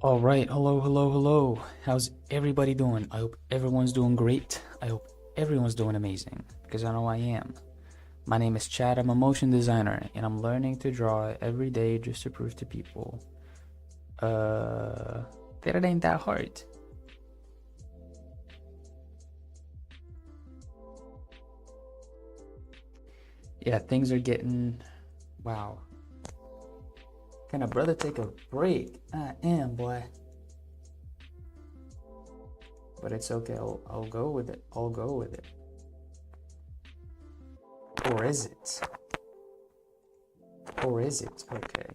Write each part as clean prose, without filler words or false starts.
All right, hello, hello, hello. How's everybody doing? I hope everyone's doing great. I hope everyone's doing amazing because I know I am. My name is Chad. I'm a motion designer and I'm learning to draw every day just to prove to people that it ain't that hard. Yeah, things are getting wow. Can a brother take a break? I am, boy. But it's okay. I'll go with it. I'll go with it. Or is it? Or is it? Okay.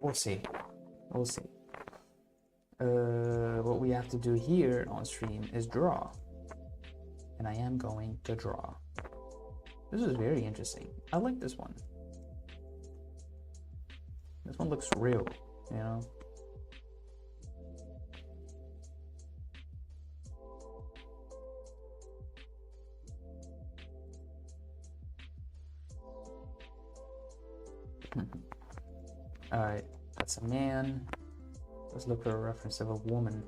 We'll see. We'll see. What we have to do here on stream is draw. And I am going to draw. This is very interesting. I like this one. This one looks real, you know? Alright, that's a man. Let's look for a reference of a woman.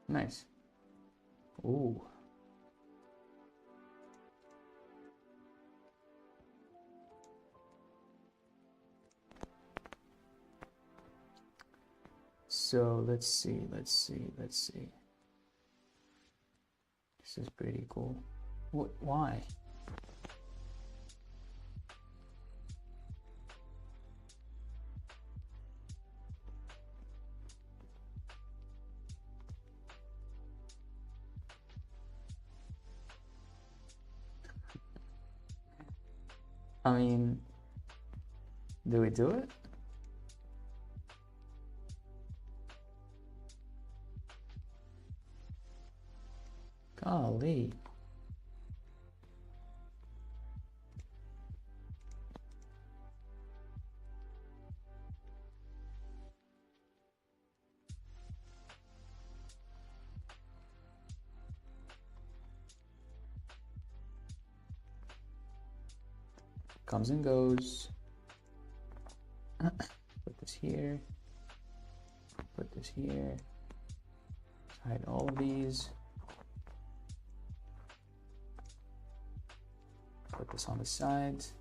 Nice. Ooh. So let's see. This is pretty cool. Why? I mean, do we do it? Golly. Comes and goes. Put this here. Put this here. Hide all of these. Put this on the sides.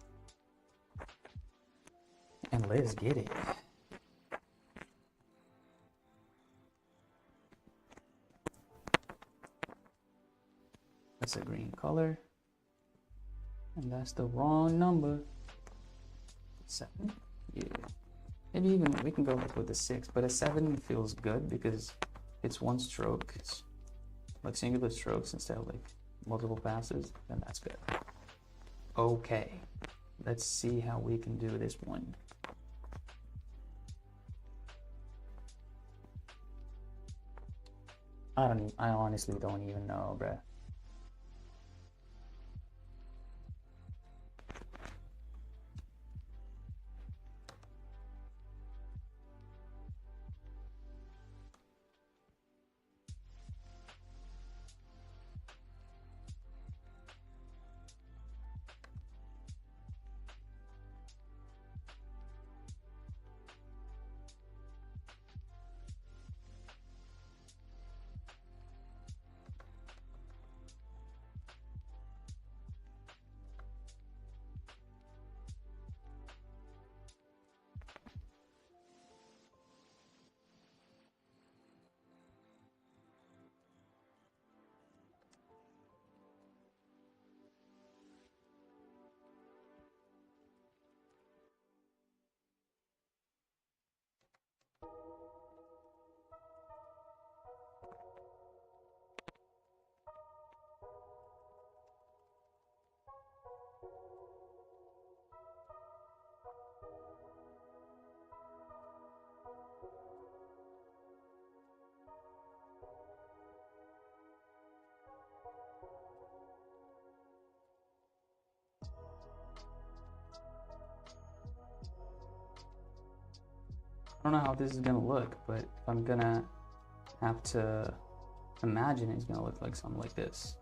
And let's get it. That's a green color. And that's the wrong number. 7? Yeah. Maybe even we can go with the 6, but a 7 feels good because it's one stroke. It's like singular strokes instead of like multiple passes, then that's good. Okay. Let's see how we can do this one. I honestly don't even know, bruh. don't know how this is gonna look, but I'm gonna have to imagine it's gonna look like something like this.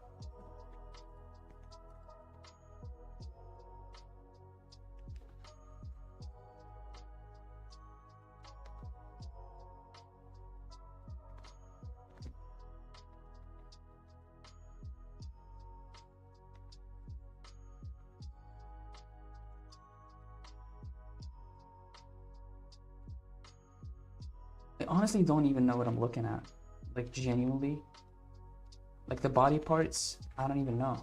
I honestly don't even know what I'm looking at. Like, genuinely. Like, the body parts, I don't even know.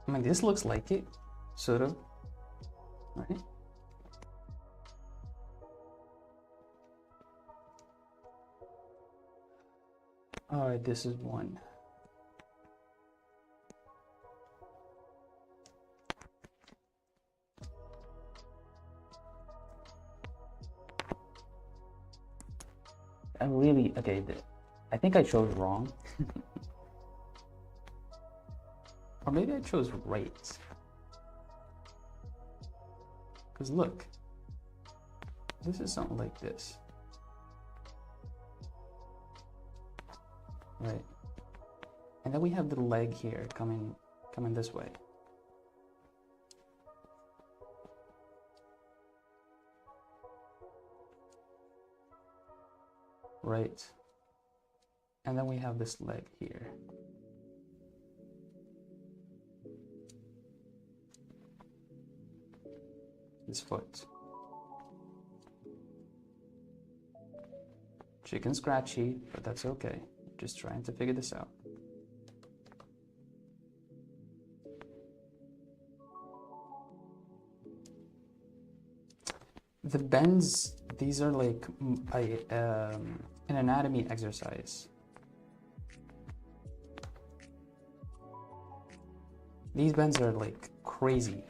I mean, this looks like it, sort of, right? All right, this is one. Okay, I think I chose wrong. Or maybe I chose right. Because look, this is something like this. Right. And then we have the leg here coming this way. Right. And then we have this leg here. This foot. Chicken scratchy, but that's okay. Just trying to figure this out. The bends, these are like an anatomy exercise. These bends are like crazy.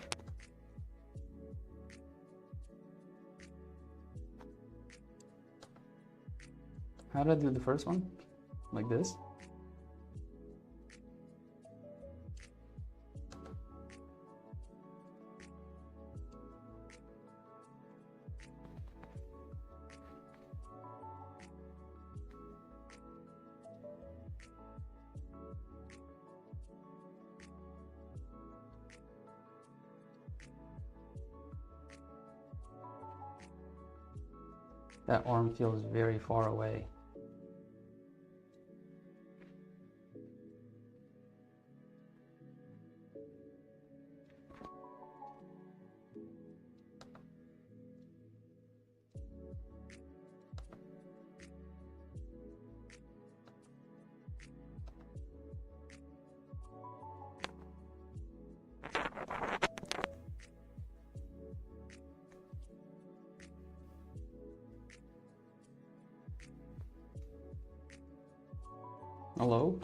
How did I do the first one? Like this? That arm feels very far away. Hello?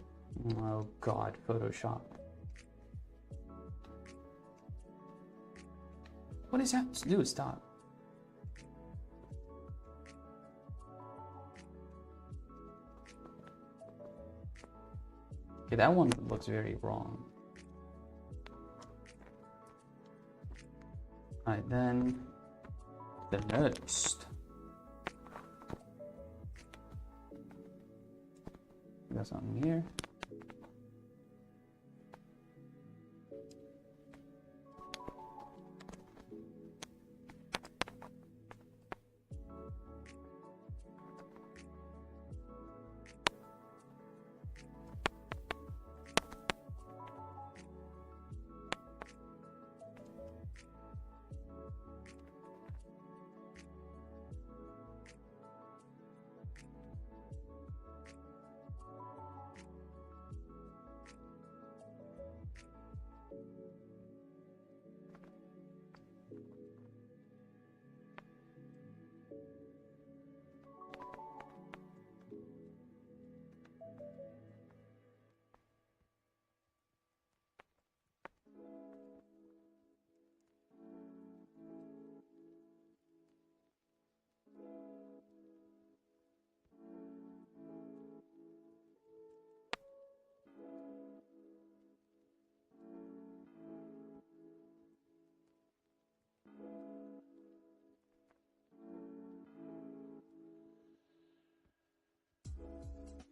Oh God, Photoshop. What is that? Dude, stop. Okay, that one looks very wrong. Alright, then the next. Got something here.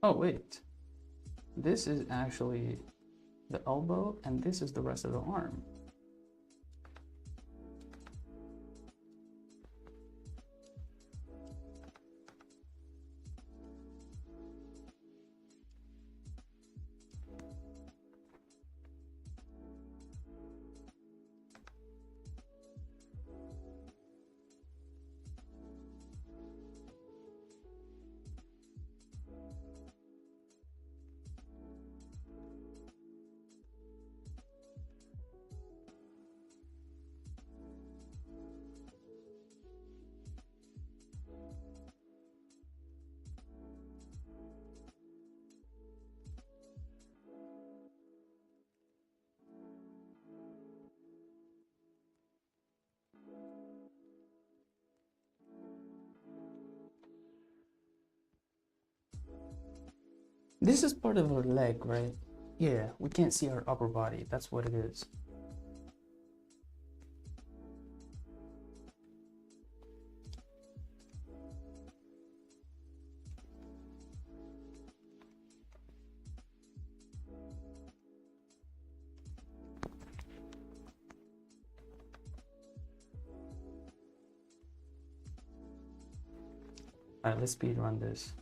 Oh, wait. This is actually the elbow, and this is the rest of the arm. This is part of her leg, right? Yeah, we can't see her upper body. That's what it is. All right, let's speed run this.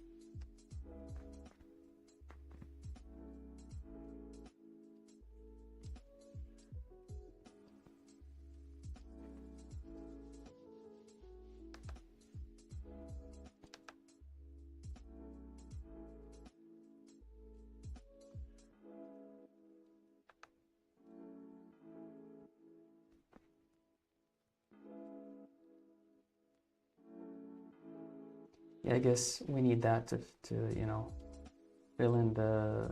Yeah, I guess we need that to you know, fill in the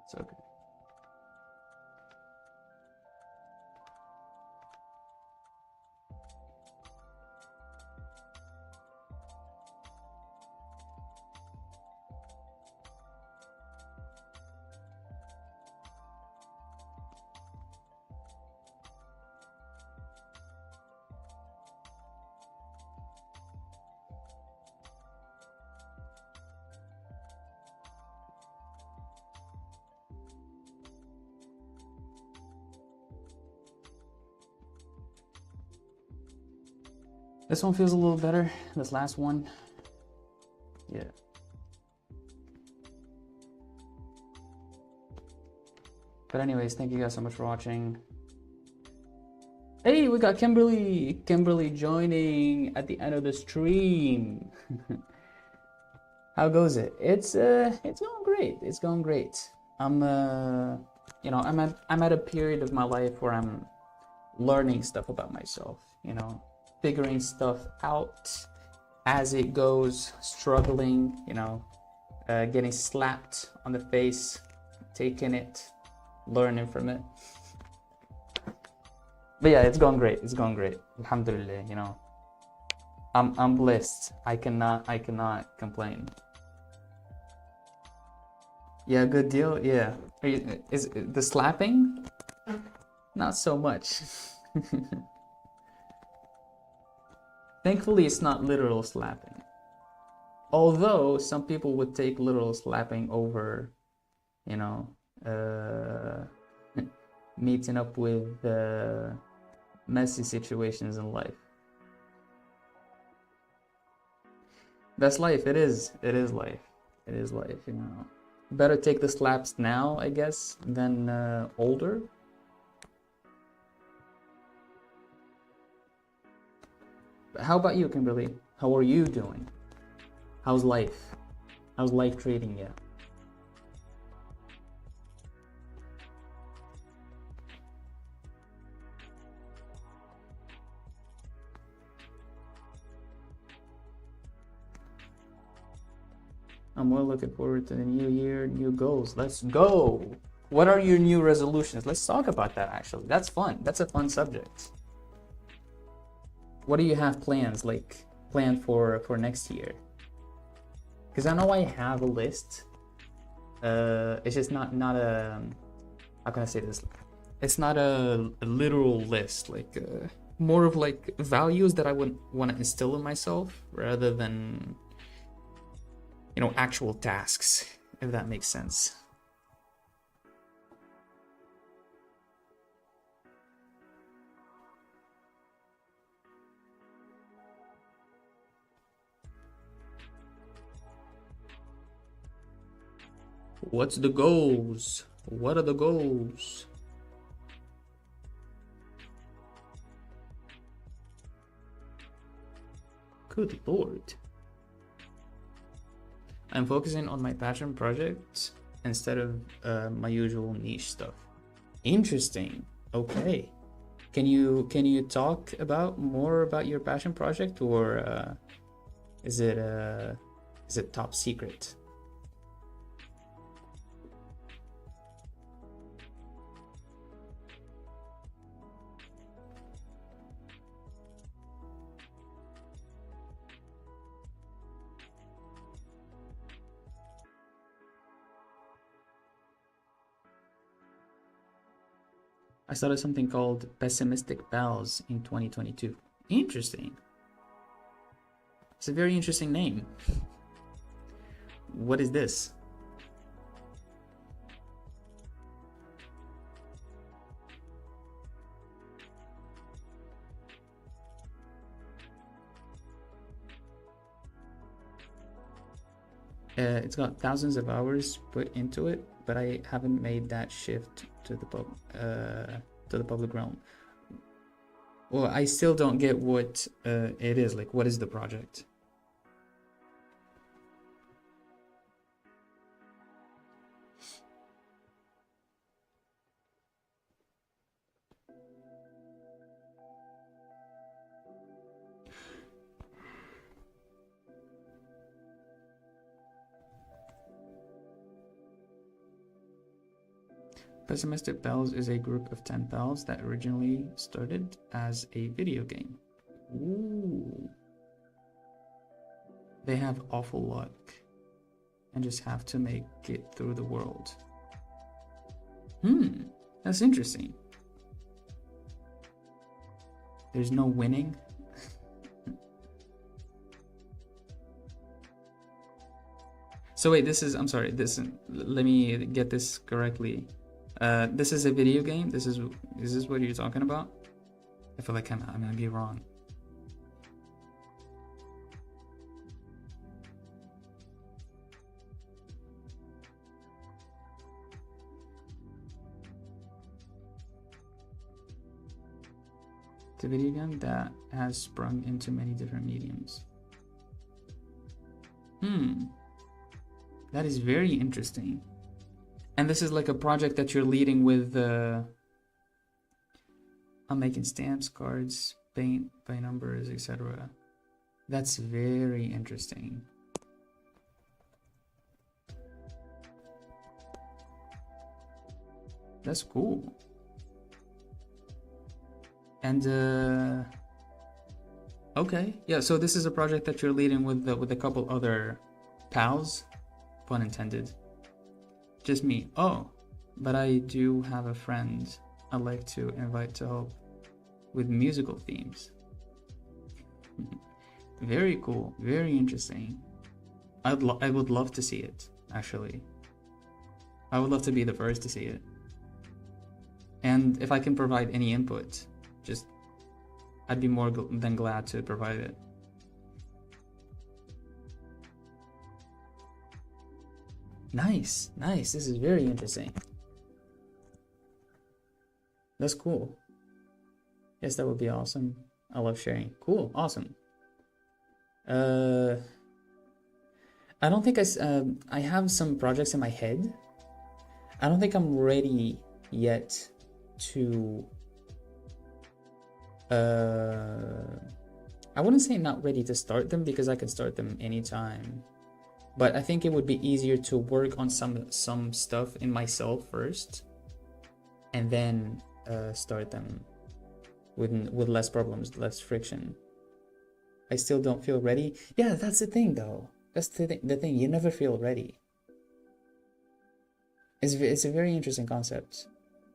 it's okay. This one feels a little better. This last one, yeah. But anyways, thank you guys so much for watching. Hey, we got Kimberly. Kimberly joining at the end of the stream. How goes it? It's going great. It's going great. I'm you know, I'm at a period of my life where I'm learning stuff about myself, you know, figuring stuff out as it goes, struggling, you know, getting slapped on the face, taking it, learning from it. But yeah, it's going great. It's going great. Alhamdulillah, you know. I'm blessed. I cannot complain. Yeah, good deal. Yeah. Is the slapping? Not so much. Thankfully, it's not literal slapping. Although some people would take literal slapping over, you know, meeting up with messy situations in life. That's life. It is. It is life. It is life, you know. Better take the slaps now, I guess, than older. How about you, Kimberly? How are you doing? How's life? How's life treating you? I'm well looking forward to the new year, new goals. Let's go. What are your new resolutions? Let's talk about that actually. That's fun. That's a fun subject. What do you have plans planned for next year? Because I know I have a list. It's just not a how can I say this? It's not a literal list, like more of like values that I would want to instill in myself rather than, you know, actual tasks, if that makes sense. What's the goals? What are the goals? Good lord. I'm focusing on my passion projects instead of my usual niche stuff. Interesting. Okay. Can you talk about more about your passion project, or is it top secret? I started something called Pessimistic Bells in 2022. Interesting. It's a very interesting name. What is this? It's got thousands of hours put into it, but I haven't made that shift to the public realm. Well, I still don't get what it is. Like, what is the project? Pessimistic Pals is a group of 10 pals that originally started as a video game. Ooh. They have awful luck and just have to make it through the world. That's interesting. There's no winning. So wait, I'm sorry, let me get this correctly. This is a video game? Is this what you're talking about? I feel like I'm gonna be wrong. to video game that has sprung into many different mediums. That is very interesting. And this is like a project that you're leading with. I'm making stamps, cards, paint by numbers, etc. That's very interesting. That's cool. And okay, yeah. So this is a project that you're leading with a couple other pals, pun intended. Just me. Oh, but I do have a friend I'd like to invite to help with musical themes. Very cool. Very interesting. I would love to see it. Actually, I would love to be the first to see it. And if I can provide any input, just I'd be more than glad to provide it. Nice, nice. This is very interesting. That's cool. Yes, that would be awesome. I love sharing. Cool, awesome. I don't think I have some projects in my head. I don't think I'm ready yet to I wouldn't say not ready to start them, because I can start them anytime. But I think it would be easier to work on some stuff in myself first, and then start them with less problems, less friction. I still don't feel ready. Yeah, that's the thing though. That's the thing. You never feel ready. It's a very interesting concept.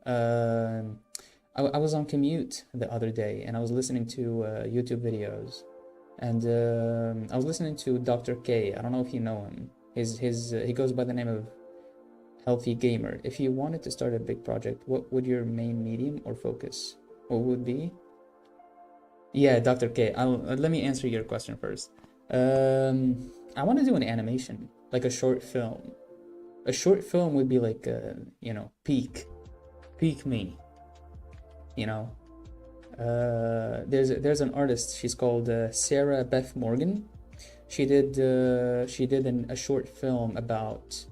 I was on commute the other day, and I was listening to YouTube videos, and I was listening to Dr. K. I don't know if you know him. He goes by the name of Healthy Gamer. If you wanted to start a big project, what would your main medium or focus? What would be? Yeah, Dr. K. Let me answer your question first. I want to do an animation, like a short film. A short film would be like, peak me. There's an artist. She's called Sarah Beth Morgan. She did a short film about,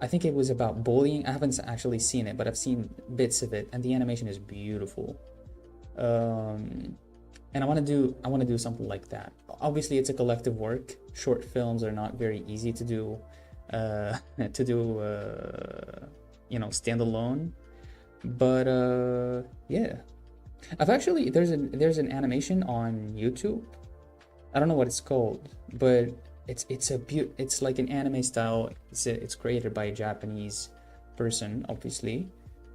I think it was about bullying. I haven't actually seen it, but I've seen bits of it, and the animation is beautiful. And I want to do something like that. Obviously, it's a collective work. Short films are not very easy to do, standalone. But yeah, I've actually there's an animation on YouTube. I don't know what it's called, but it's like an anime style. It's created by a Japanese person, obviously.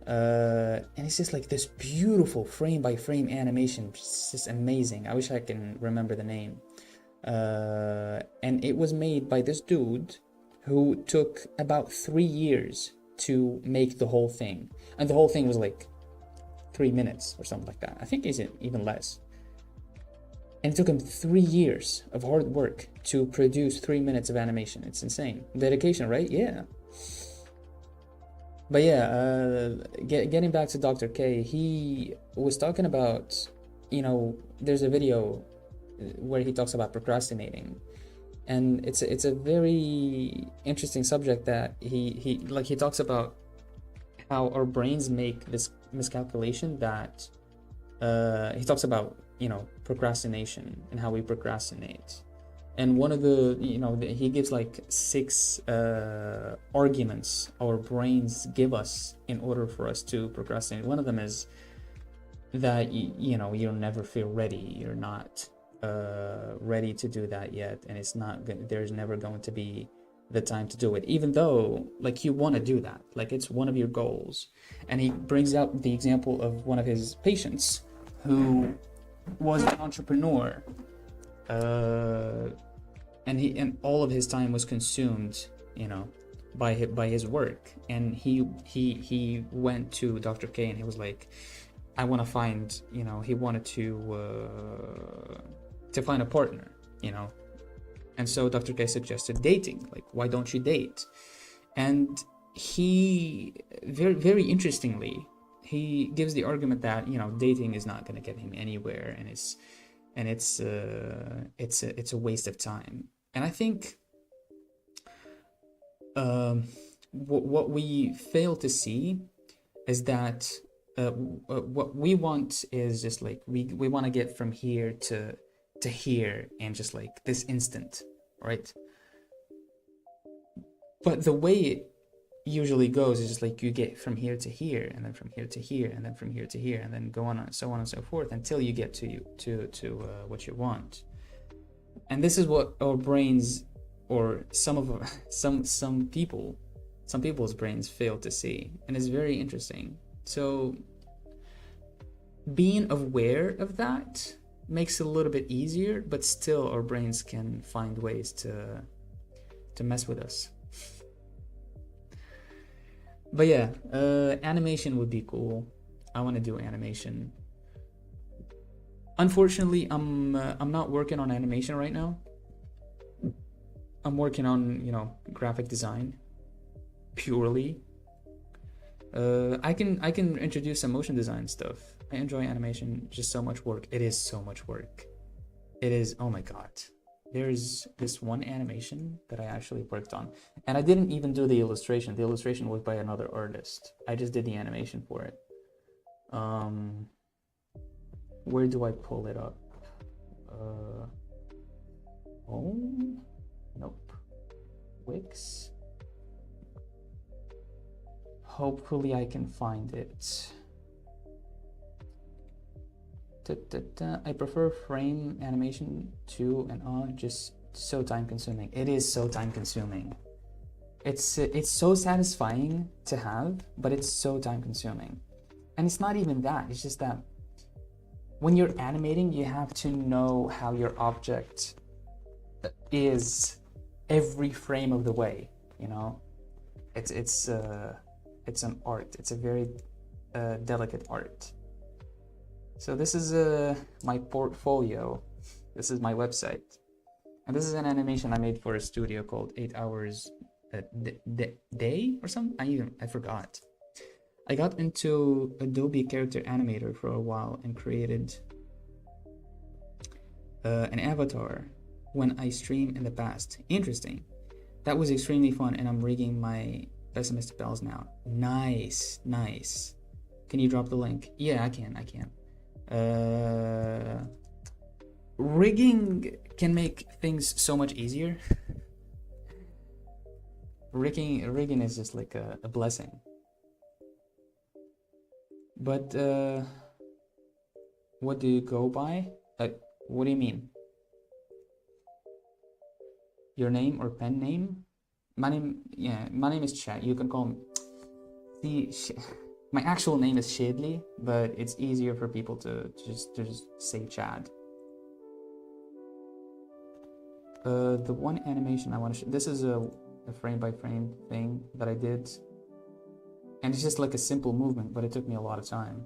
And it's just like this beautiful frame by frame animation. It's just amazing. I wish I can remember the name. And it was made by this dude who took about 3 years to make the whole thing, and the whole thing was like 3 minutes or something like that. I think it's even less. And it took him 3 years of hard work to produce 3 minutes of animation. It's insane. Dedication, right? Yeah. But yeah, getting back to Dr. K, he was talking about, there's a video where he talks about procrastinating, and it's a very interesting subject that he talks about how our brains make this miscalculation that he talks about procrastination and how we procrastinate. And one of the he gives like 6 arguments our brains give us in order for us to procrastinate. One of them is that you'll never feel ready. You're not ready to do that yet, and there's never going to be the time to do it, even though like you want to do that, like it's one of your goals. And he brings out the example of one of his patients who was an entrepreneur, and all of his time was consumed by his work. And he went to Dr. K, and he was like, I want to find, he wanted to find a partner, and so Dr. K suggested dating. Like, why don't you date? And he very interestingly, he gives the argument that, you know, dating is not going to get him anywhere, and it's a waste of time. And I think what we fail to see is that what we want is just like we want to get from here to here and just like this instant, right? But the way it usually goes is just like you get from here to here, and then from here to here, and then from here to here, and then go on and so on and so forth until you get to what you want. And this is what our brains, or some people's brains fail to see, and it's very interesting. So being aware of that makes it a little bit easier, but still our brains can find ways to mess with us. But yeah, animation would be cool. I want to do animation. Unfortunately, I'm not working on animation right now. I'm working on, you know, graphic design purely. I can introduce some motion design stuff. I enjoy animation, just so much work. It is so much work. It is, oh my god. There's this one animation that I actually worked on, and I didn't even do the illustration. The illustration was by another artist. I just did the animation for it. Where do I pull it up? Oh, nope. Wix. Hopefully I can find it. I prefer frame animation to and on, just so time consuming. It is so time consuming. It's so satisfying to have, but it's so time consuming. And it's not even that, it's just that when you're animating, you have to know how your object is every frame of the way, you know? It's an art. It's a very delicate art. So this is my portfolio. This is my website. And this is an animation I made for a studio called 8 Hours a Day or something? I forgot. I got into Adobe Character Animator for a while and created an avatar when I stream in the past. Interesting. That was extremely fun, and I'm rigging my pessimistic bells now. Nice, nice. Can you drop the link? Yeah, I can. Rigging can make things so much easier. rigging is just like a blessing. But what do you go by? What do you mean? Your name or pen name? My name is Chad. You can call me. My actual name is Shadley, but it's easier for people to just say Chad. The one animation I want to show, this is a frame by frame thing that I did, and it's just like a simple movement, but it took me a lot of time.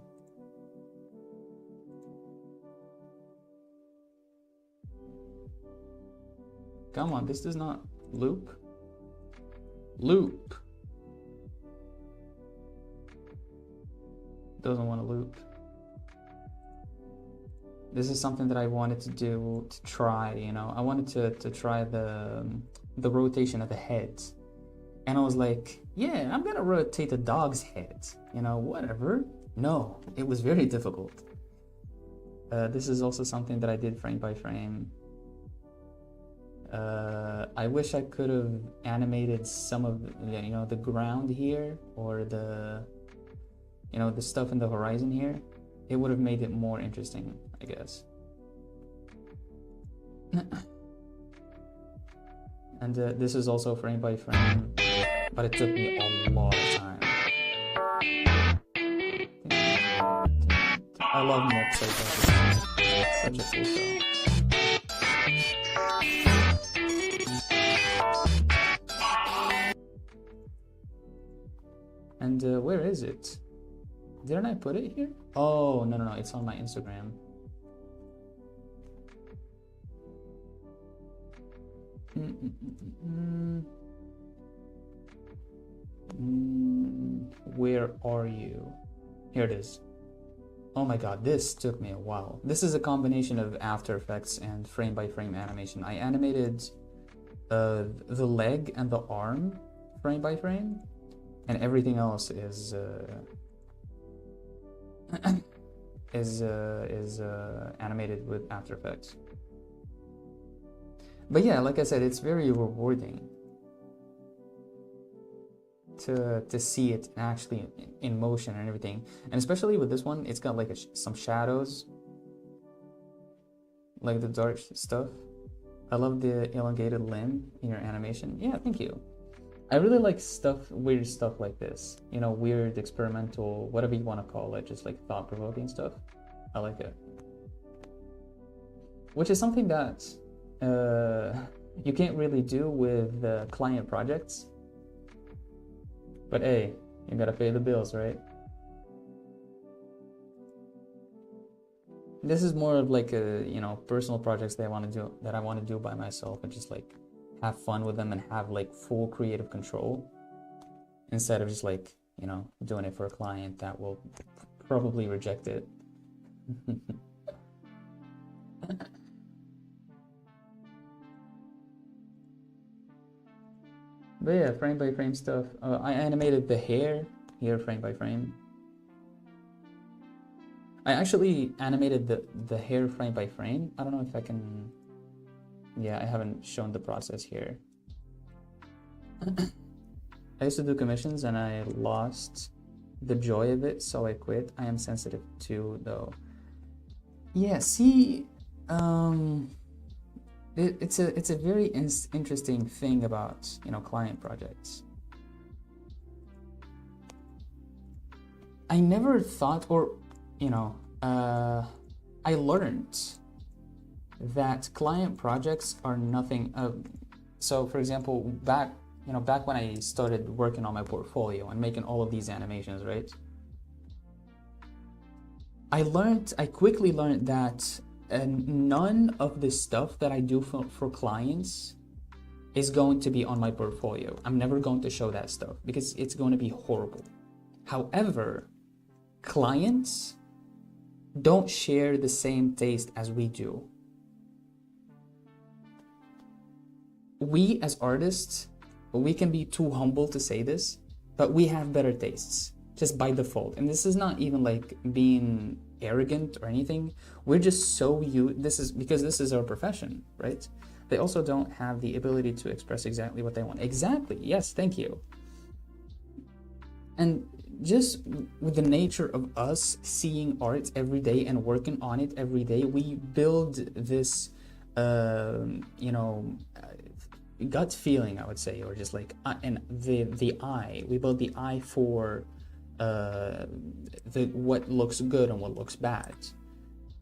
Come on, this does not loop. Doesn't want to loop. This is something that I wanted to do, to try, you know. I wanted to try the rotation of the head. And I was like, yeah, I'm gonna rotate a dog's head, you know, whatever. No, it was very difficult. This is also something that I did frame by frame. I wish I could have animated some of, you know, the ground here, or the, you know, the stuff in the horizon here. It would have made it more interesting, I guess. And this is also frame by frame, but it took me a lot of time. I love Mops like that. It's such a cool show. And where is it? Didn't I put it here? Oh, no, it's on my Instagram. Where are you? Here it is. Oh my god, this took me a while. This is a combination of After Effects and frame-by-frame animation. I animated the leg and the arm frame by frame, and everything else is animated with After Effects. But yeah, like I said, it's very rewarding to see it actually in motion and everything. And especially with this one, it's got like some shadows, like the dark stuff. I love the elongated limb in your animation. Yeah, thank you. I really like weird stuff like this. You know, weird, experimental, whatever you want to call it, just like thought-provoking stuff. I like it. Which is something that you can't really do with client projects. But hey, you gotta pay the bills, right? This is more of like a, you know, personal projects that I want to do by myself, and just like have fun with them and have like full creative control, instead of just like, you know, doing it for a client that will probably reject it. But yeah, frame by frame stuff. I animated the hair here frame by frame. I actually animated the hair frame by frame. I don't know if I can. Yeah, I haven't shown the process here. I used to do commissions and I lost the joy of it, so I quit. I am sensitive too, though. Yeah, see, it's a very interesting thing about, you know, client projects. I never thought, or, you know, I learned that client projects are nothing. So for example, back when I started working on my portfolio and making all of these animations, right? I quickly learned that none of the stuff that I do for clients is going to be on my portfolio. I'm never going to show that stuff because it's going to be horrible. However, clients don't share the same taste as we do. We as artists, we can be too humble to say this, but we have better tastes just by default. And this is not even like being arrogant or anything. We're just so this is our profession, right? They also don't have the ability to express exactly what they want. Exactly. Yes, thank you. And just with the nature of us seeing art every day and working on it every day, we build this you know, gut feeling, I would say, or just like and the eye. We build the eye for what looks good and what looks bad,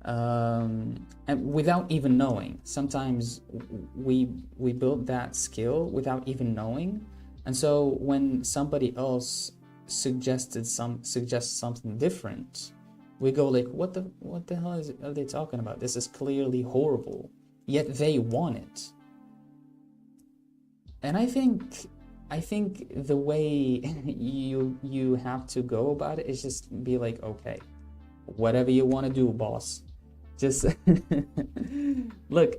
and without even knowing. Sometimes we build that skill without even knowing, and so when somebody else suggests something different, we go like, what the hell are they talking about? This is clearly horrible, yet they want it. And I think the way you have to go about it is just be like, okay, whatever you want to do, boss. Just look,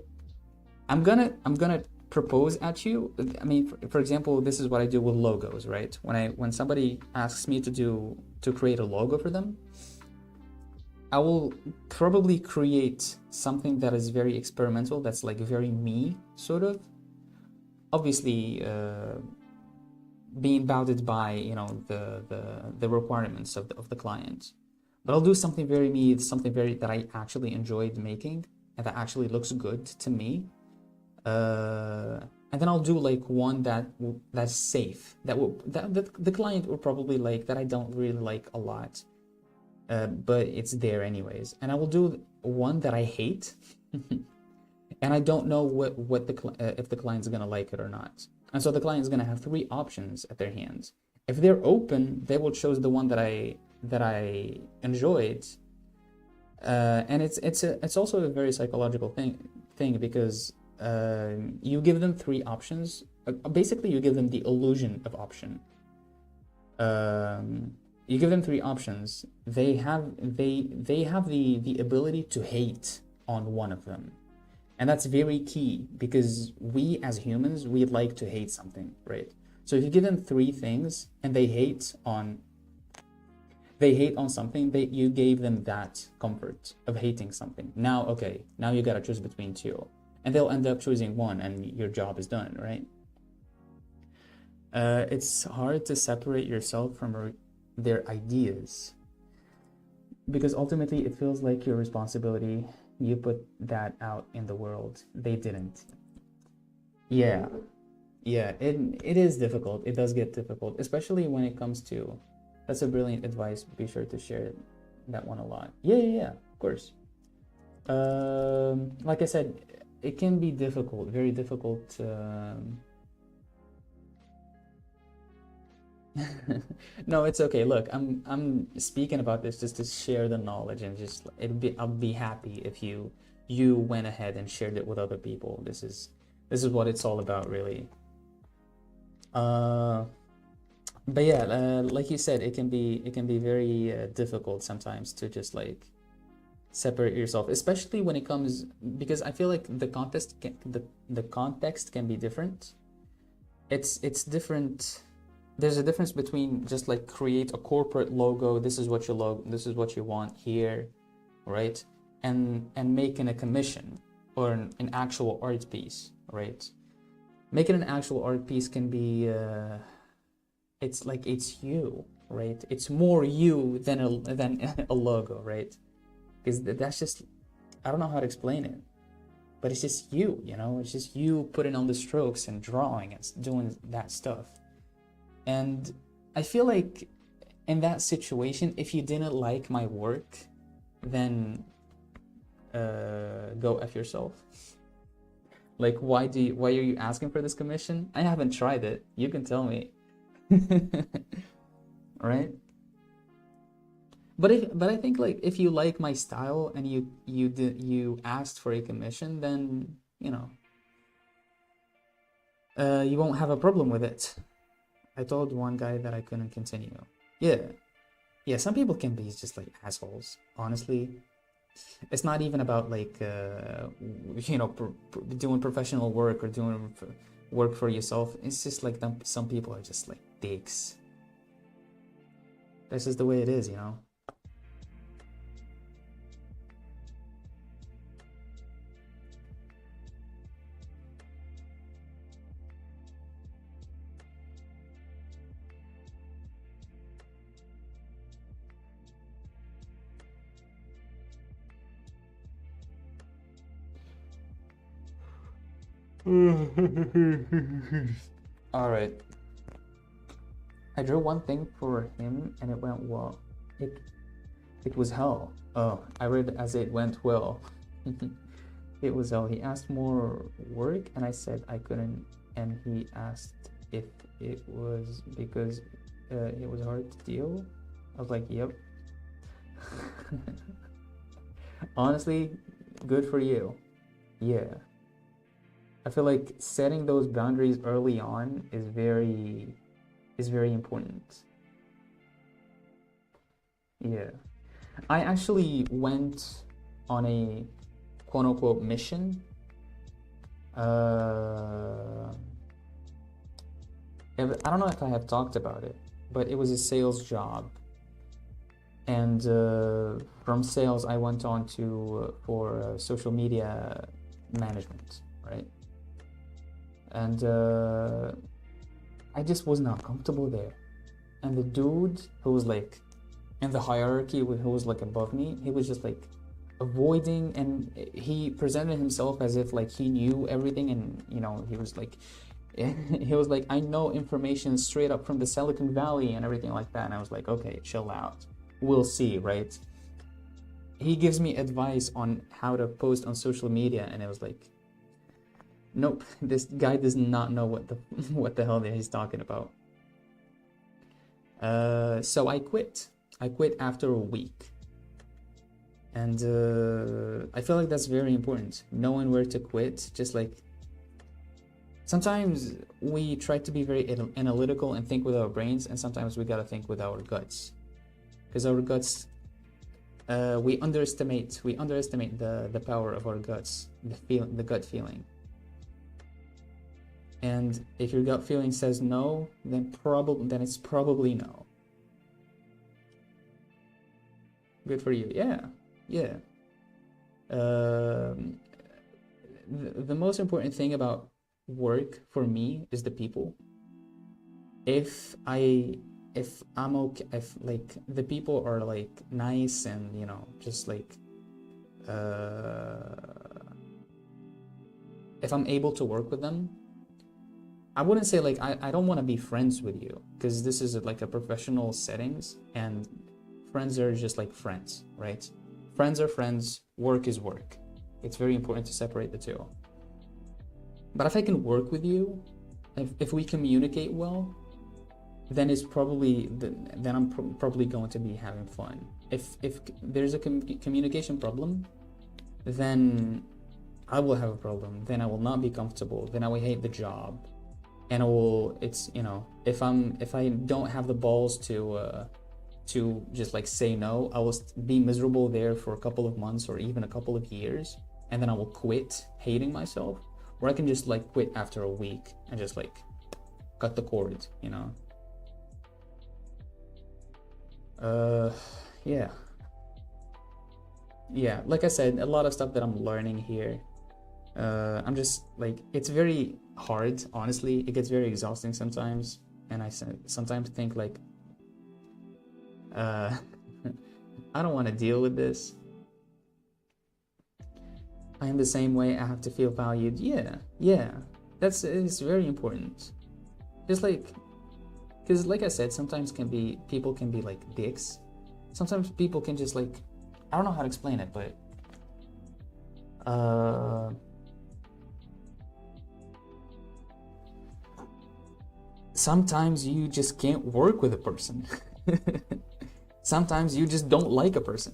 I'm gonna propose at you. I mean, for example, this is what I do with logos, right? When somebody asks me to create a logo for them, I will probably create something that is very experimental, that's like very me, sort of. Obviously, being bounded by, you know, the requirements of the client, but I'll do something very me, something very that I actually enjoyed making and that actually looks good to me. And then I'll do like one that's safe, that the client will probably like, that I don't really like a lot, but it's there anyways. And I will do one that I hate. And I don't know if the client's gonna like it or not. And so the client's gonna have three options at their hands. If they're open, they will choose the one that I enjoyed. And it's also a very psychological thing because you give them three options. Basically, you give them the illusion of option. you give them three options. They have the ability to hate on one of them. And that's very key because we as humans, we like to hate something, right? So if you give them three things and they hate on something, you gave them that comfort of hating something. Now, okay, now you gotta choose between two. And they'll end up choosing one and your job is done, right? It's hard to separate yourself from their ideas because ultimately it feels like your responsibility. You put that out in the world. They didn't. Yeah. Yeah, it is difficult. It does get difficult, especially when it comes to, that's a brilliant advice. Be sure to share that one a lot. Yeah, of course. Like I said, it can be difficult, very difficult. No, it's okay. Look, I'm speaking about this just to share the knowledge and just I'll be happy if you went ahead and shared it with other people. This is what it's all about, really. But yeah, like you said, it can be very difficult sometimes to just like separate yourself, especially when it comes, because I feel like the context can be different. It's different. There's a difference between just like create a corporate logo. This is what you want here, right? And making a commission or an actual art piece, right? Making an actual art piece can be it's like it's you, right? It's more you than a logo, right? Because that's just, I don't know how to explain it, but it's just you, it's just you putting on the strokes and drawing and doing that stuff. And I feel like in that situation, if you didn't like my work, then go F yourself. Like, why are you asking for this commission? I haven't tried it. You can tell me. Right? But I think like if you like my style and you asked for a commission, then you won't have a problem with it. I told one guy that I couldn't continue. Yeah, some people can be just like assholes, honestly. It's not even about like doing professional work or doing work for yourself. It's just like some people are just like dicks. That's just the way it is, All right. I drew one thing for him and it went well. It was hell. Oh, I read as it went well. It was hell. He asked more work and I said I couldn't, and he asked if it was because it was hard to deal. I was like, yep. Honestly, good for you. Yeah. I feel like setting those boundaries early on is very important. Yeah. I actually went on a quote unquote mission. I don't know if I have talked about it, but it was a sales job. And from sales, I went on to for social media management, right? And I just was not comfortable there. And the dude who was like in the hierarchy, who was like above me, he was just like avoiding, and he presented himself as if like he knew everything, and he was like I know information straight up from the Silicon Valley and everything like that. And I was like, okay, chill out, we'll see, right? He gives me advice on how to post on social media, and it was like, nope, this guy does not know what the hell he's talking about. So I quit after a week. And I feel like that's very important, knowing where to quit. Just like sometimes we try to be very analytical and think with our brains, and sometimes we gotta think with our guts. because our guts, we underestimate the power of our guts, the gut feeling. And if your gut feeling says no, then it's probably no. Good for you. Yeah. The most important thing about work for me is the people. If I'm okay, if like the people are like nice and, you know, just like if I'm able to work with them, I wouldn't say like I don't want to be friends with you, because this is like a professional settings, and friends are just like friends, right? Friends are friends, work is work. It's very important to separate the two. But if I can work with you, if we communicate well, then it's probably then I'm probably going to be having fun. If there's a communication problem, then I will have a problem. Then I will not be comfortable. Then I will hate the job, and it's, you know, if I don't have the balls to just like say no, I will be miserable there for a couple of months or even a couple of years, and then I will quit hating myself. Or I can just like quit after a week and just like cut the cord, you know. Yeah, like I said, a lot of stuff that I'm learning here. I'm just like, it's very hard, honestly. It gets very exhausting sometimes, and I sometimes think like I don't want to deal with this. I am the same way. I have to feel valued. Yeah, it's very important. Just like, because like I said, sometimes people can be like dicks. Sometimes people can just like, I don't know how to explain it, but sometimes you just can't work with a person. Sometimes you just don't like a person.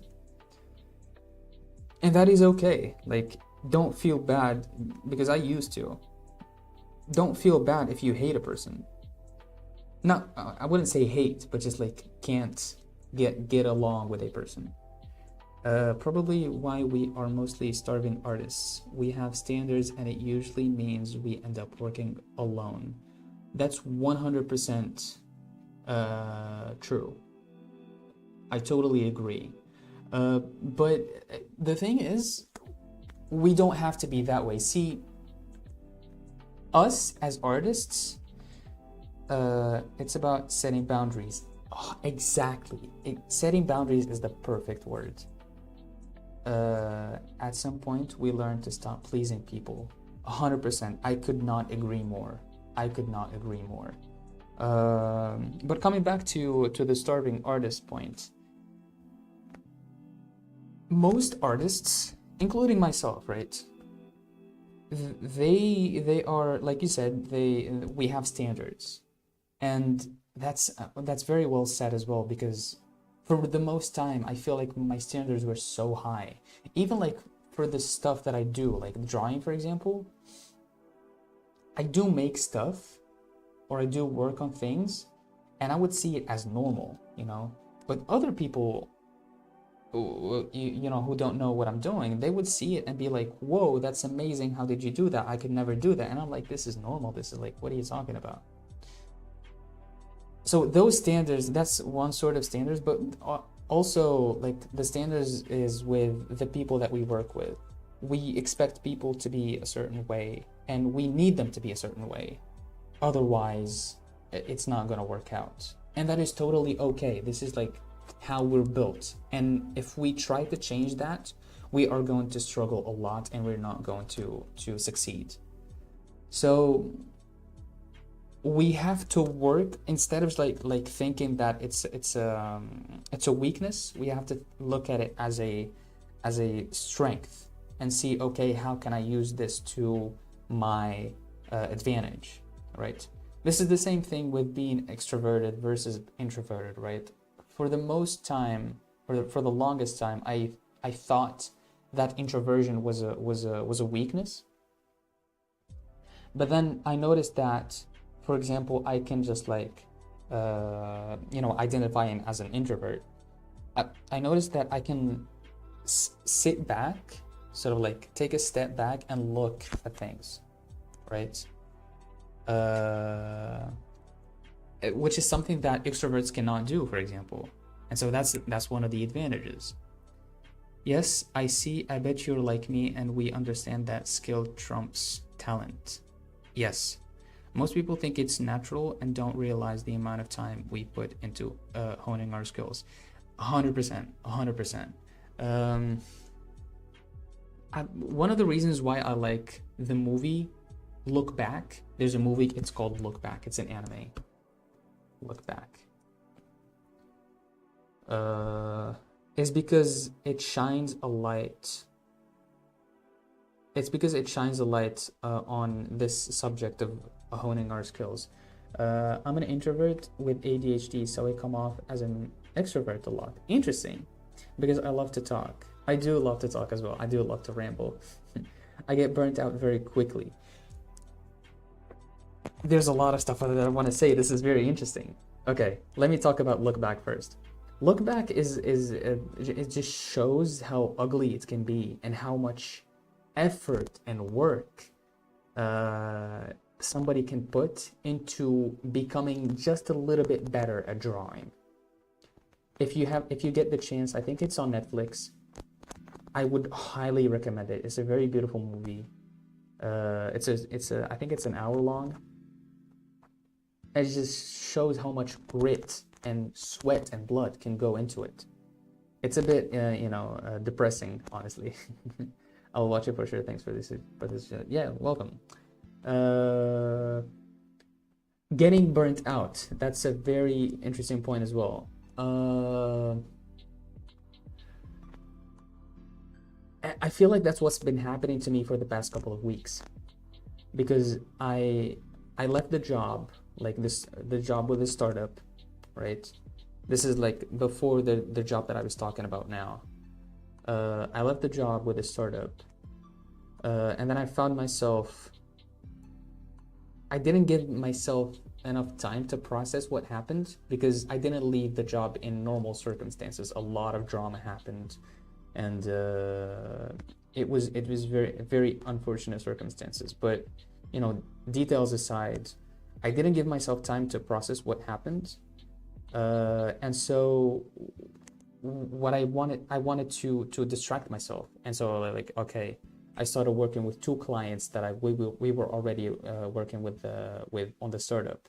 And that is okay. Like, don't feel bad, because I used to. Don't feel bad if you hate a person. Not, I wouldn't say hate, but just like can't get along with a person. Probably why we are mostly starving artists. We have standards, and it usually means we end up working alone. That's 100% true. I totally agree. But the thing is, we don't have to be that way. See, us as artists, it's about setting boundaries. Oh, exactly. Setting boundaries is the perfect word. At some point, we learn to stop pleasing people. 100%. I could not agree more. But coming back to the starving artist point, most artists, including myself, right? They are, like you said, we have standards, and that's very well said as well, because for the most time I feel like my standards were so high. Even like for the stuff that I do, like drawing, for example, I do make stuff or I do work on things, and I would see it as normal, you know. But other people, you know, who don't know what I'm doing, they would see it and be like, whoa, that's amazing, how did you do that? I could never do that. And I'm like, this is normal. This is like, what are you talking about? So those standards, that's one sort of standards, but also like the standards is with the people that we work with. We expect people to be a certain way, and we need them to be a certain way. Otherwise, it's not going to work out. And that is totally okay. This is like how we're built, and if we try to change that, we are going to struggle a lot, and we're not going to succeed. So we have to work, instead of like thinking that it's a weakness. We have to look at it as a strength and see, okay, how can I use this to my advantage, right? This is the same thing with being extroverted versus introverted, right? For the most time, or for the longest time, I thought that introversion was a weakness. But then I noticed that, for example, I can just like, you know, identifying as an introvert, I noticed that I can sit back, sort of like take a step back and look at things, right? Which is something that extroverts cannot do, for example. And so that's one of the advantages. Yes, I see. I bet you're like me and we understand that skill trumps talent. Yes. Most people think it's natural and don't realize the amount of time we put into honing our skills. 100%, 100%. One of the reasons why I like the movie Look Back, there's a movie, it's called Look Back. It's an anime. Look Back. Is because it shines a light. It's because it shines a light on this subject of honing our skills. I'm an introvert with ADHD, so I come off as an extrovert a lot. Interesting, because I love to talk. I do love to talk as well. I do love to ramble. I get burnt out very quickly. There's a lot of stuff that I want to say. This is very interesting. Okay, let me talk about Look Back first. Look Back is it just shows how ugly it can be and how much effort and work somebody can put into becoming just a little bit better at drawing. If you get the chance, I think it's on Netflix. I would highly recommend it. It's a very beautiful movie. I think it's an hour long. It just shows how much grit and sweat and blood can go into it. It's a bit, depressing, honestly. I'll watch it for sure. Thanks for this. Yeah, welcome. Getting burnt out. That's a very interesting point as well. I feel like that's what's been happening to me for the past couple of weeks, because I left the job, like the job with the startup, right? This is like before the job that I was talking about now. I left the job with a startup, and then I found myself, I didn't give myself enough time to process what happened, because I didn't leave the job in normal circumstances. A lot of drama happened, and it was very, very unfortunate circumstances. But details aside, I didn't give myself time to process what happened, and so what I wanted to distract myself. And so okay, I started working with two clients that we were already working with on the startup.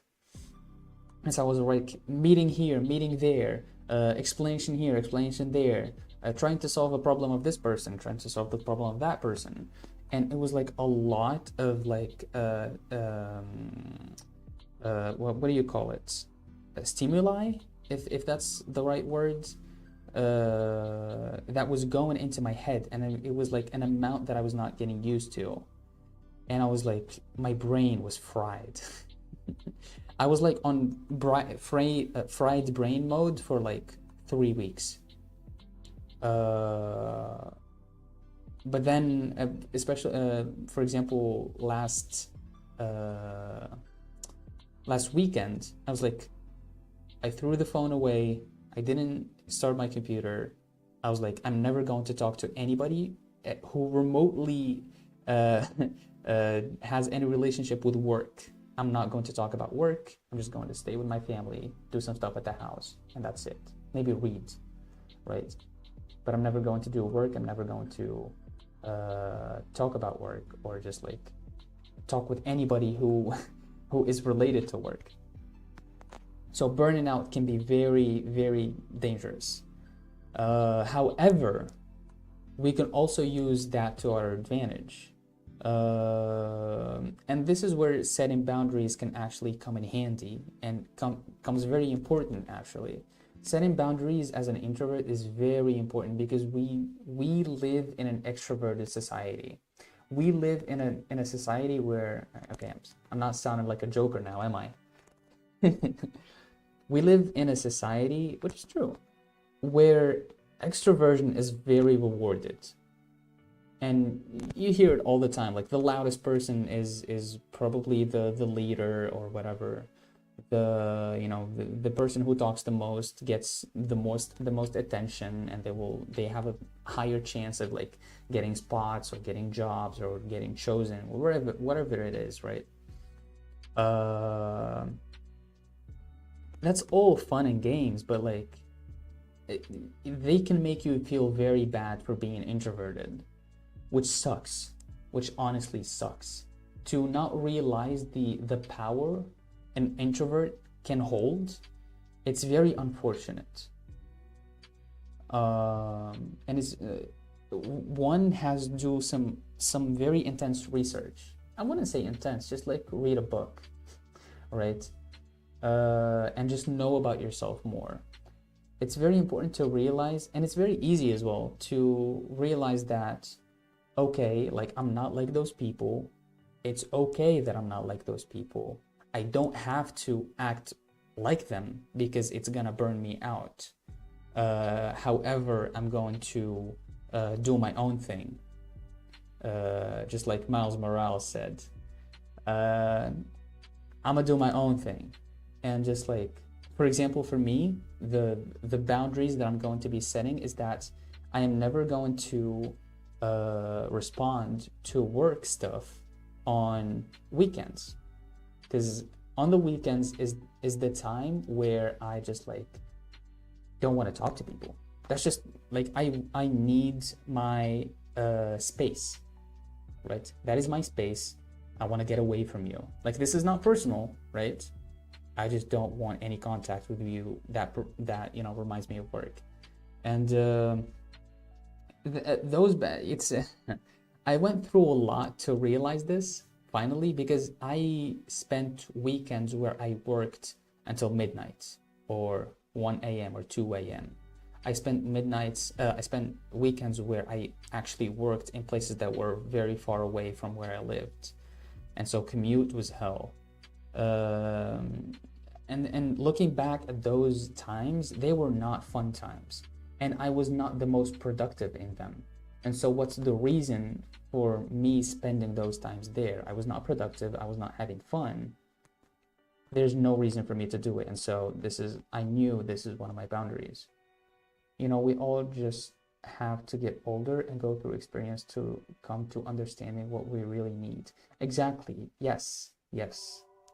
And so I was like meeting here, meeting there, explanation here, explanation there, trying to solve a problem of this person, trying to solve the problem of that person. And it was like a lot of like what do you call it? Stimuli, if that's the right word. That was going into my head, and it was like an amount that I was not getting used to, and I was like, my brain was fried. I was like on fried brain mode for like 3 weeks. But then, especially for example, last weekend, I was like, I threw the phone away. I didn't start my computer. I was like, I'm never going to talk to anybody who remotely has any relationship with work. I'm not going to talk about work. I'm just going to stay with my family, do some stuff at the house, and that's it. Maybe read, right? But I'm never going to do work. I'm never going to talk about work, or just like talk with anybody who is related to work. So burning out can be very, very dangerous. However, we can also use that to our advantage. And this is where setting boundaries can actually come in handy, and comes very important actually. Setting boundaries as an introvert is very important, because we live in an extroverted society. We live in a society where, okay, I'm not sounding like a joker now, am I? We live in a society, which is true, where extroversion is very rewarded. And you hear it all the time, like the loudest person is probably the leader or whatever. the person who talks the most gets the most attention, and they have a higher chance of like getting spots or getting jobs or getting chosen, whatever it is, right? uh, that's all fun and games, but like they can make you feel very bad for being introverted, which sucks, which honestly sucks. To not realize the power an introvert can hold, it's very unfortunate. And it's one has to do some very intense research. I wouldn't say intense, just like read a book, right? And just know about yourself more. It's very important to realize, and it's very easy as well to realize that, okay, like I'm not like those people. It's okay that I'm not like those people. I don't have to act like them because it's gonna burn me out. However, I'm going to do my own thing. Just like Miles Morales said, I'm gonna do my own thing. And just like, for example, for me, the boundaries that I'm going to be setting is that I am never going to respond to work stuff on weekends, because on the weekends is the time where I just like don't want to talk to people. That's just like I need my space, right? That is my space. I want to get away from you. Like, this is not personal, right? I just don't want any contact with you that reminds me of work. And it's I went through a lot to realize this finally, because I spent weekends where I worked until midnight or 1 a.m. or 2 a.m. I spent weekends where I actually worked in places that were very far away from where I lived. And so commute was hell. And looking back at those times, they were not fun times. And I was not the most productive in them. And so what's the reason for me spending those times there? I was not productive. I was not having fun. There's no reason for me to do it. And so I knew this is one of my boundaries. We all just have to get older and go through experience to come to understanding what we really need. Exactly. Yes.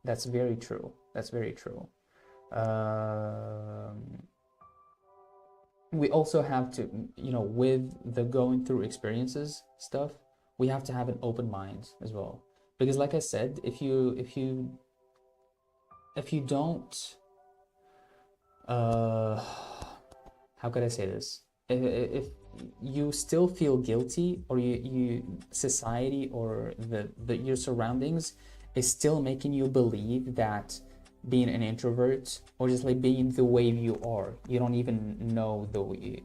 That's very true. We also have to, with the going through experiences stuff, we have to have an open mind as well. Because like I said, if you don't, how could I say this? If you still feel guilty, or society or your surroundings is still making you believe that being an introvert, or just like being the way you are, you don't even know,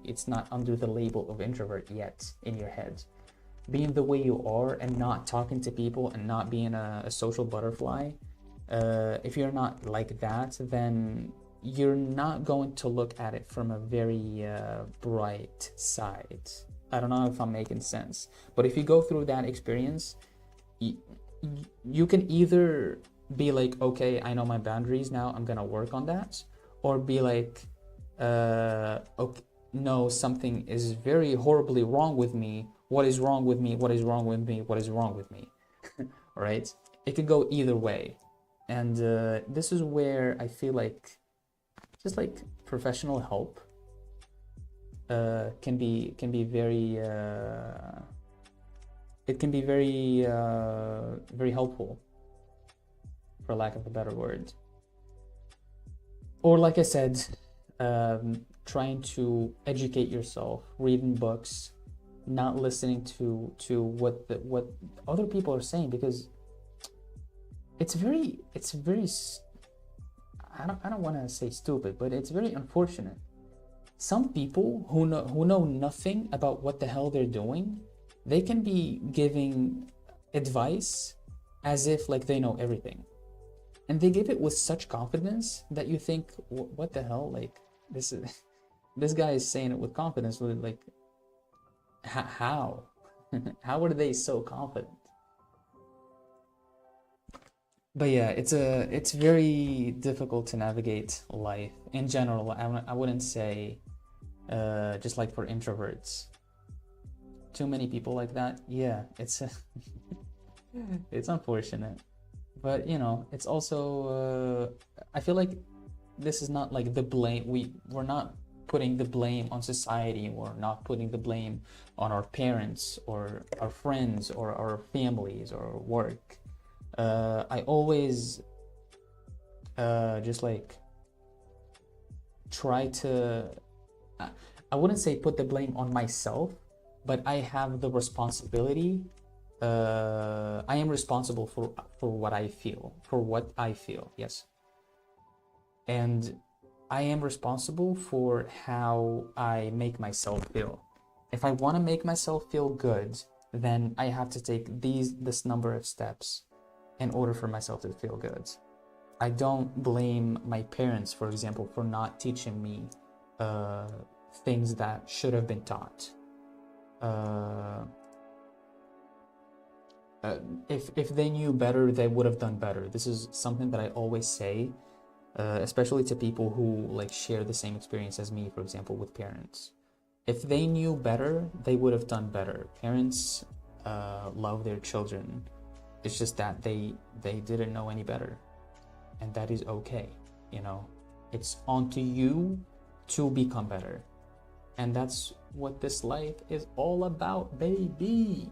it's not under the label of introvert yet in your head. Being the way you are and not talking to people and not being a social butterfly, if you're not like that, then you're not going to look at it from a very bright side. I don't know if I'm making sense, but if you go through that experience, you can either be like, okay, I know my boundaries now, I'm gonna work on that, or be like, okay, no, something is very horribly wrong with me. What is wrong with me? What is wrong with me? What is wrong with me? Right? It could go either way. And this is where I feel like just like professional help can be very it can be very very helpful, for lack of a better word. Or like I said, trying to educate yourself, reading books, not listening to what other people are saying, because it's very I don't want to say stupid, but it's very unfortunate. Some people who know nothing about what the hell they're doing, they can be giving advice as if like they know everything. And they give it with such confidence that you think, what the hell? Like, this guy is saying it with confidence. With like, how? How are they so confident? But yeah, it's very difficult to navigate life in general. I wouldn't say just like for introverts. Too many people like that. Yeah, it's it's unfortunate. But you know, it's also I feel like this is not like the blame. We're not putting the blame on society. We're not putting the blame on our parents or our friends or our families or work. I always just like try to, I wouldn't say put the blame on myself, but I have the responsibility. I am responsible for what I feel, for what I feel. Yes, and I am responsible for how I make myself feel. If I want to make myself feel good, then I have to take this number of steps in order for myself to feel good. I don't blame my parents, for example, for not teaching me things that should have been taught. Uh, if they knew better, they would have done better. This is something that I always say, especially to people who like share the same experience as me, for example, with parents. If they knew better, they would have done better. Parents love their children. It's just that they didn't know any better, and that is okay. You know, it's on to you to become better, and that's what this life is all about, baby.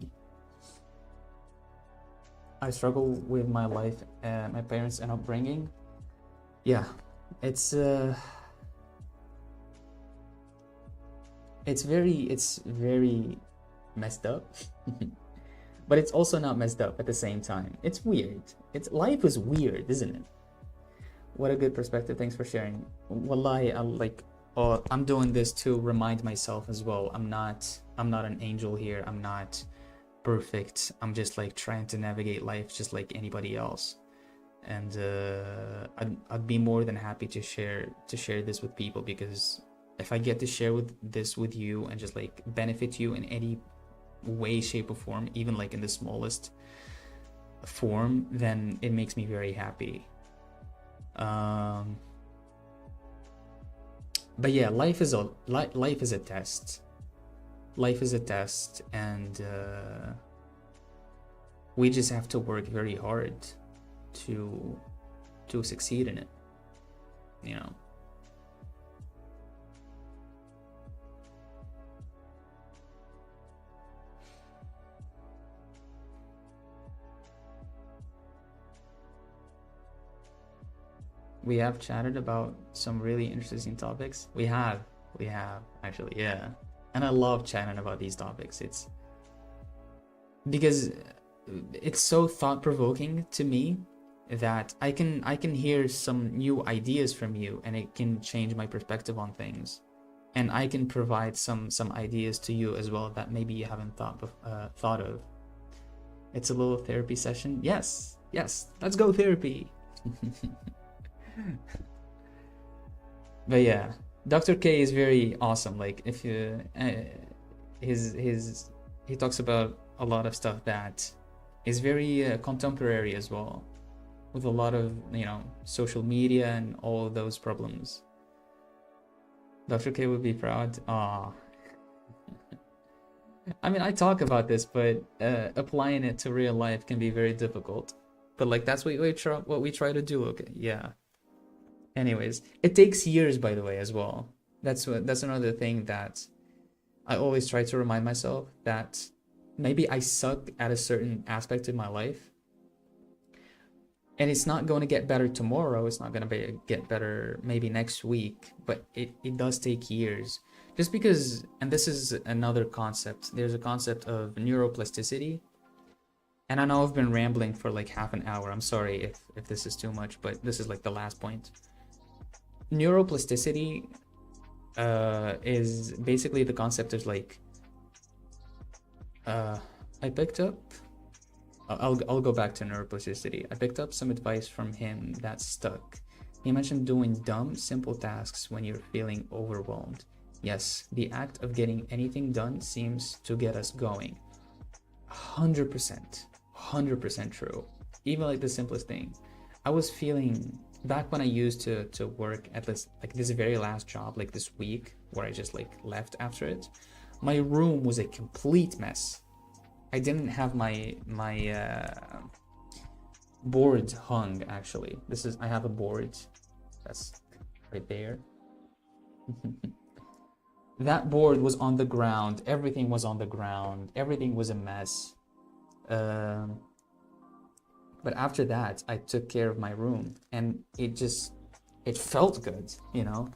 I struggle with my life and my parents and upbringing. Yeah, it's very messed up. But it's also not messed up at the same time. It's weird. It's life is weird, isn't it? What a good perspective. Thanks for sharing. Wallahi, I'm doing this to remind myself as well. I'm not an angel here. I'm not perfect. I'm just like trying to navigate life just like anybody else. And I'd be more than happy to share this with people, because if I get to share this with you and just like benefit you in any way, shape, or form, even like in the smallest form, then it makes me very happy. But yeah, life is a test. Life is a test, and we just have to work very hard to succeed in it, you know. We have chatted about some really interesting topics. We have actually, yeah. And I love chatting about these topics. It's because it's so thought-provoking to me that I can hear some new ideas from you, and it can change my perspective on things, and I can provide some ideas to you as well that maybe you haven't thought of. It's a little therapy session. Yes, let's go therapy. But yeah, Dr. K is very awesome. Like, if you he talks about a lot of stuff that is very contemporary as well, with a lot of, you know, social media and all of those problems. Dr. K would be proud. Ah, I mean, I talk about this, but applying it to real life can be very difficult. But like, that's what we try to do. Okay, yeah. Anyways, it takes years, by the way, as well. That's another thing that I always try to remind myself, that maybe I suck at a certain aspect of my life, and it's not going to get better tomorrow. It's not going to get better maybe next week, but it does take years. Just because, and this is another concept, there's a concept of neuroplasticity. And I know I've been rambling for like half an hour. I'm sorry if this is too much, but this is like the last point. Neuroplasticity is basically the concept of like, I picked up, I'll go back to neuroplasticity. I picked up some advice from him that stuck. He mentioned doing dumb, simple tasks when you're feeling overwhelmed. Yes, the act of getting anything done seems to get us going. 100%, 100% true. Even like the simplest thing. I was feeling back when I used to work at this like this very last job, like this week where I just like left after it. My room was a complete mess. I didn't have my board hung actually. I have a board that's right there. That board was on the ground. Everything was on the ground. Everything was a mess. But after that, I took care of my room, and it felt good, you know.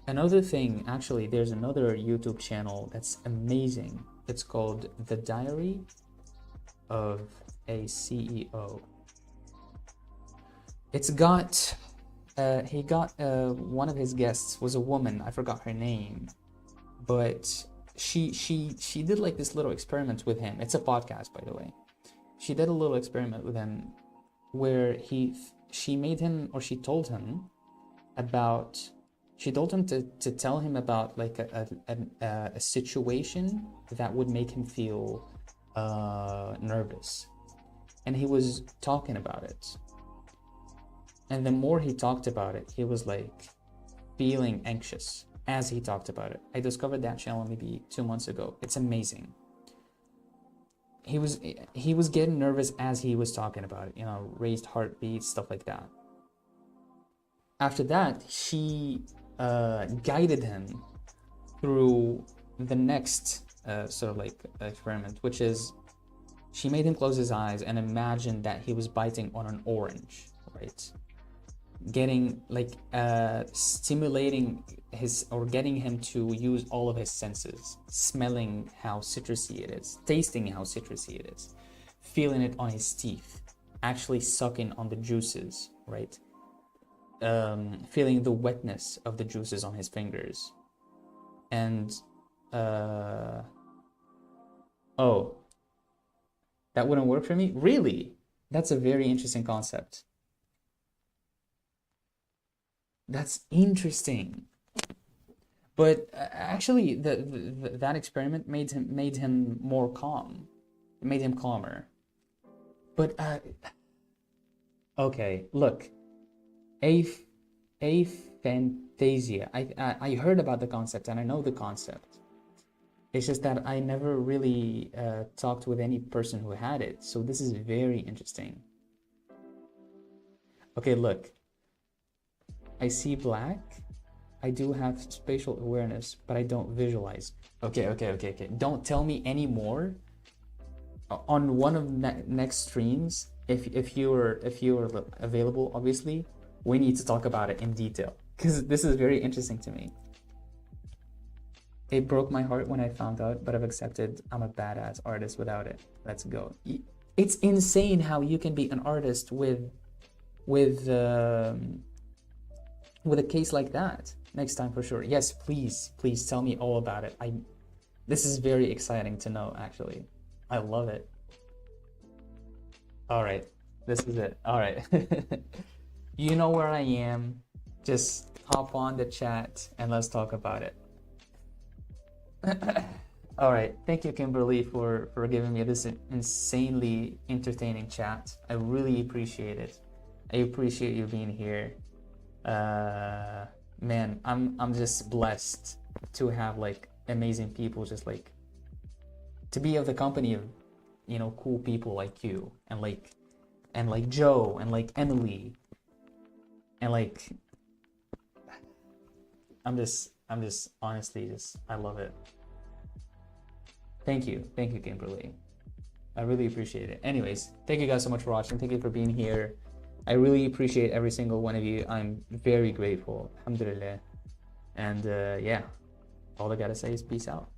Another thing, actually, there's another YouTube channel that's amazing. It's called The Diary of a CEO. It's got he got one of his guests was a woman. I forgot her name, but she did like this little experiment with him. It's a podcast, by the way. She did a little experiment with him where she made him, or she told him to tell him about like a situation that would make him feel nervous, and he was talking about it. And the more he talked about it, he was like feeling anxious as he talked about it. I discovered that channel maybe 2 months ago. It's amazing. He was getting nervous as he was talking about it, you know, raised heartbeats, stuff like that. After that, she guided him through the next sort of like experiment, which is she made him close his eyes and imagine that he was biting on an orange, right? Getting like stimulating getting him to use all of his senses, smelling how citrusy it is, tasting how citrusy it is, feeling it on his teeth, actually sucking on the juices, right? Feeling the wetness of the juices on his fingers. And oh, that wouldn't work for me? Really? That's a very interesting concept. That's interesting. But actually, that experiment made him more calm. It made him calmer. But okay, look, aphantasia. I heard about the concept and I know the concept. It's just that I never really talked with any person who had it. So this is very interesting. Okay, look. I see black. I do have spatial awareness, but I don't visualize. Okay. Don't tell me any more. On one of next streams, if you're available, obviously, we need to talk about it in detail because this is very interesting to me. It broke my heart when I found out, but I've accepted I'm a badass artist without it. Let's go. It's insane how you can be an artist with a case like that. Next time for sure. Yes, please tell me all about it. This is very exciting to know, actually. I love it. All right, this is it. All right. You know where I am. Just hop on the chat and let's talk about it. All right, thank you, Kimberly, for giving me this insanely entertaining chat. I really appreciate it. I appreciate you being here. Man, I'm just blessed to have like amazing people, just like to be of the company of, you know, cool people like you and like Joe and like Emily and like I'm just honestly just I love it. Thank you, Kimberly. I really appreciate it. Anyways, thank you guys so much for watching. Thank you for being here. I really appreciate every single one of you. I'm very grateful. Alhamdulillah. And yeah, all I gotta say is peace out.